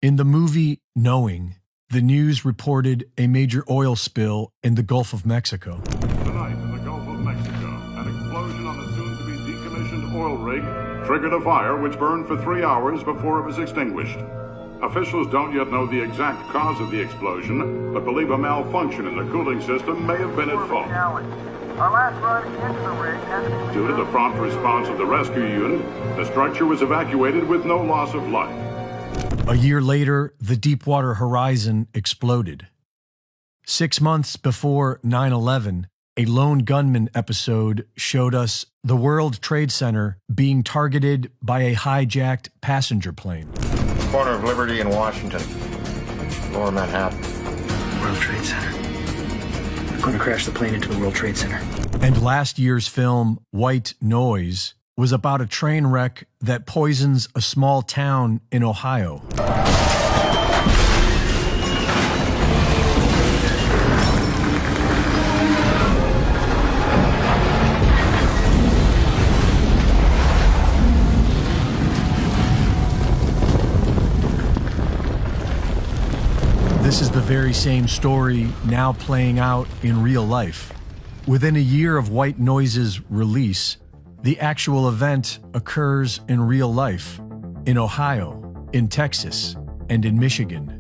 In the movie Knowing, the news reported a major oil spill in the Gulf of Mexico. Tonight in the Gulf of Mexico, an explosion on a soon-to-be decommissioned oil rig triggered a fire which burned for 3 hours before it was extinguished. Officials don't yet know the exact cause of the explosion, but believe a malfunction in the cooling system may have been at fault. Our last run into the rig has... Due to the prompt response of the rescue unit, the structure was evacuated with no loss of life. A year later, the Deepwater Horizon exploded. 6 months before 9/11, a lone gunman episode showed us the World Trade Center being targeted by a hijacked passenger plane. Corner of Liberty and Washington, Lower Manhattan. World Trade Center. We're going to crash the plane into the World Trade Center. And last year's film, White Noise, was about a train wreck that poisons a small town in Ohio. This is the very same story now playing out in real life. Within a year of White Noise's release, the actual event occurs in real life, in Ohio, in Texas, and in Michigan.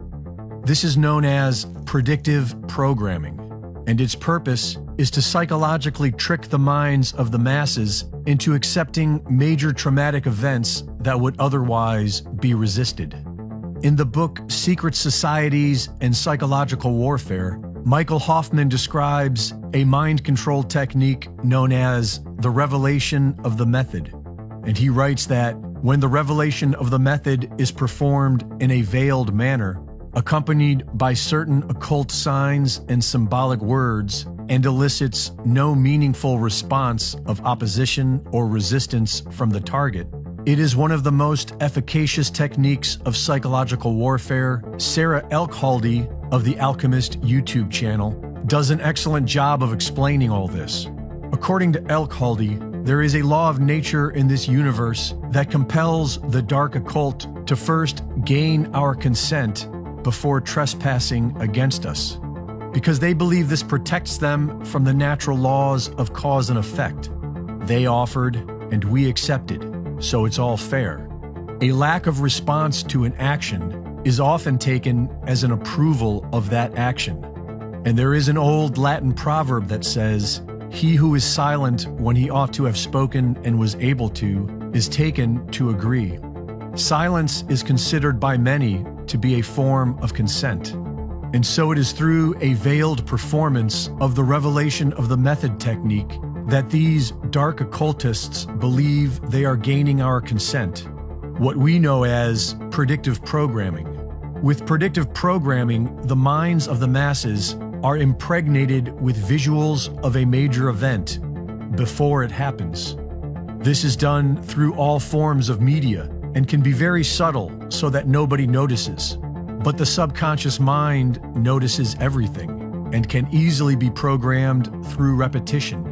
This is known as predictive programming, and its purpose is to psychologically trick the minds of the masses into accepting major traumatic events that would otherwise be resisted. In the book Secret Societies and Psychological Warfare, Michael Hoffman describes a mind control technique known as the revelation of the method. And he writes that when the revelation of the method is performed in a veiled manner, accompanied by certain occult signs and symbolic words, and elicits no meaningful response of opposition or resistance from the target, it is one of the most efficacious techniques of psychological warfare. Sarah Elkhaldy of the Alchemist YouTube channel does an excellent job of explaining all this. According to Elkhaldy, there is a law of nature in this universe that compels the dark occult to first gain our consent before trespassing against us, because they believe this protects them from the natural laws of cause and effect. They offered, and we accepted, so it's all fair. A lack of response to an action is often taken as an approval of that action. And there is an old Latin proverb that says, "He who is silent when he ought to have spoken and was able to, is taken to agree." Silence is considered by many to be a form of consent. And so it is through a veiled performance of the revelation of the method technique that these dark occultists believe they are gaining our consent, what we know as predictive programming. With predictive programming, the minds of the masses are impregnated with visuals of a major event before it happens. This is done through all forms of media and can be very subtle so that nobody notices. But the subconscious mind notices everything and can easily be programmed through repetition.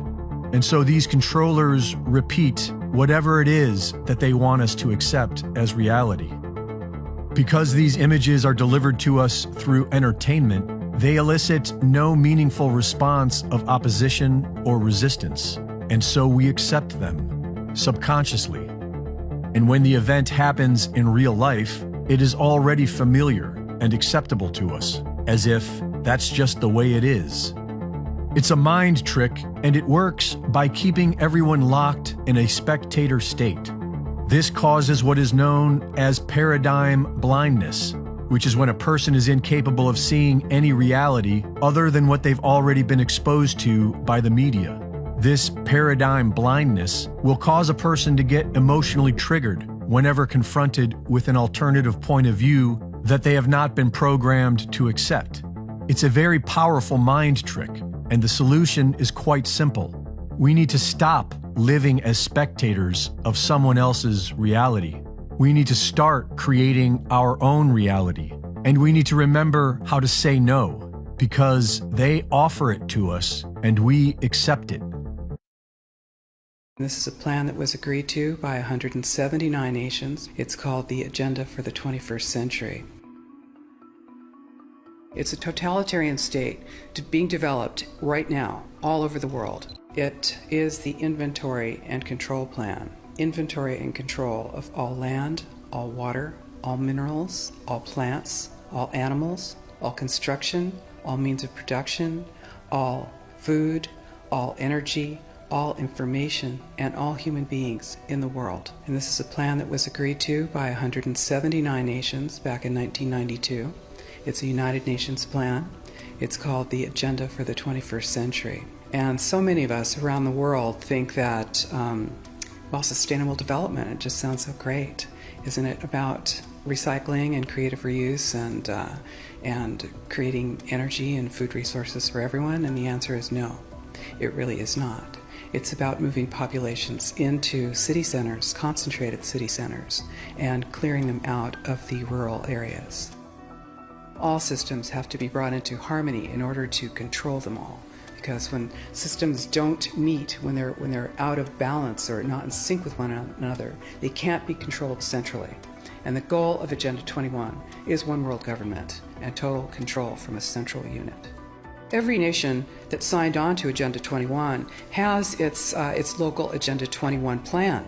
And so these controllers repeat whatever it is that they want us to accept as reality. Because these images are delivered to us through entertainment, they elicit no meaningful response of opposition or resistance, and so we accept them subconsciously. And when the event happens in real life, it is already familiar and acceptable to us, as if that's just the way it is. It's a mind trick, and it works by keeping everyone locked in a spectator state. This causes what is known as paradigm blindness, which is when a person is incapable of seeing any reality other than what they've already been exposed to by the media. This paradigm blindness will cause a person to get emotionally triggered whenever confronted with an alternative point of view that they have not been programmed to accept. It's a very powerful mind trick, and the solution is quite simple. We need to stop living as spectators of someone else's reality. We need to start creating our own reality, and we need to remember how to say no, because they offer it to us and we accept it. This is a plan that was agreed to by 179 nations. It's called the Agenda for the 21st Century. It's a totalitarian state being developed right now all over the world. It is the inventory and control plan. Inventory and control of all land, all water, all minerals, all plants, all animals, all construction, all means of production, all food, all energy, all information, and all human beings in the world. And this is a plan that was agreed to by 179 nations back in 1992. It's a United Nations plan. It's called the Agenda for the 21st Century. And so many of us around the world think that, sustainable development, it just sounds so great. Isn't it about recycling and creative reuse and creating energy and food resources for everyone? And the answer is no, it really is not. It's about moving populations into city centers, concentrated city centers, and clearing them out of the rural areas. All systems have to be brought into harmony in order to control them all. Because when systems don't meet, when they're out of balance or not in sync with one another, they can't be controlled centrally. And the goal of Agenda 21 is one world government and total control from a central unit. Every nation that signed on to Agenda 21 has its local Agenda 21 plan.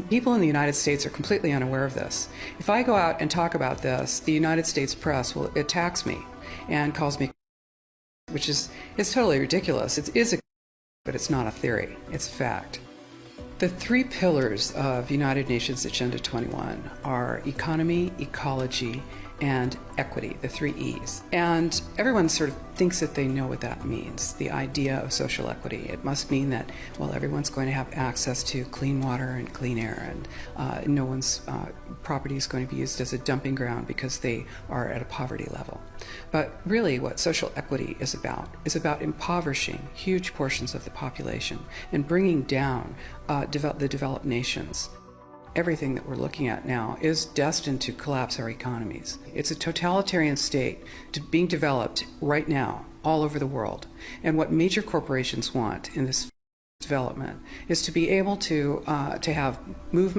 People in the United States are completely unaware of this. If I go out and talk about this, the United States press will attacks me and calls me, which is totally ridiculous. It is but it's not a theory. It's a fact. The three pillars of United Nations Agenda 21 are economy, ecology, and equity, the three E's. And everyone sort of thinks that they know what that means, the idea of social equity. It must mean that, well, everyone's going to have access to clean water and clean air, and no one's property is going to be used as a dumping ground because they are at a poverty level. But really what social equity is about impoverishing huge portions of the population and bringing down the developed nations. Everything that we're looking at now is destined to collapse our economies. It's a totalitarian state being developed right now all over the world. And what major corporations want in this development is to be able to have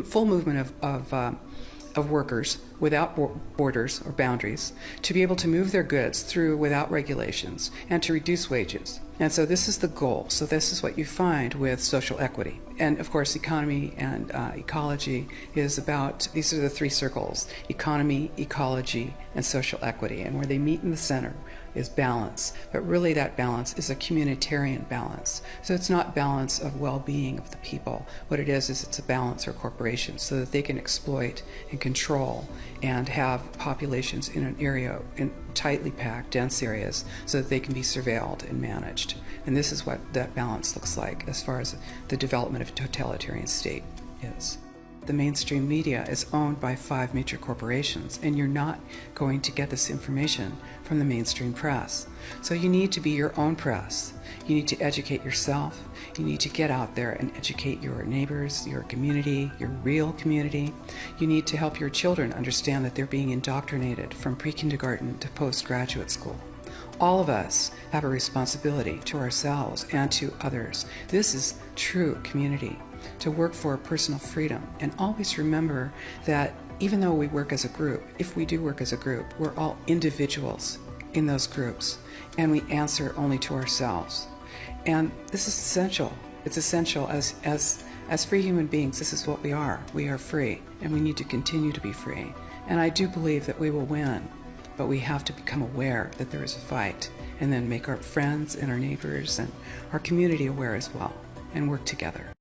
full movement of workers without borders or boundaries, to be able to move their goods through without regulations, and to reduce wages. And so this is the goal. So this is what you find with social equity. And of course, economy and ecology is about, these are the three circles: economy, ecology, and social equity. And where they meet in the center is balance. But really that balance is a communitarian balance. So it's not balance of well-being of the people. What it is it's a balance for corporations so that they can exploit and control and have populations in an area, in tightly packed, dense areas, so that they can be surveilled and managed. And this is what that balance looks like as far as the development of a totalitarian state is. The mainstream media is owned by 5 major corporations, and you're not going to get this information from the mainstream press. So you need to be your own press. You need to educate yourself. You need to get out there and educate your neighbors, your community, your real community. You need to help your children understand that they're being indoctrinated from pre-kindergarten to postgraduate school. All of us have a responsibility to ourselves and to others. This is true community, to work for personal freedom. And always remember that even though we work as a group, if we do work as a group, we're all individuals in those groups, and we answer only to ourselves. And this is essential. It's essential as free human beings. This is what we are. We are free, and we need to continue to be free. And I do believe that we will win, but we have to become aware that there is a fight, and then make our friends and our neighbors and our community aware as well, and work together.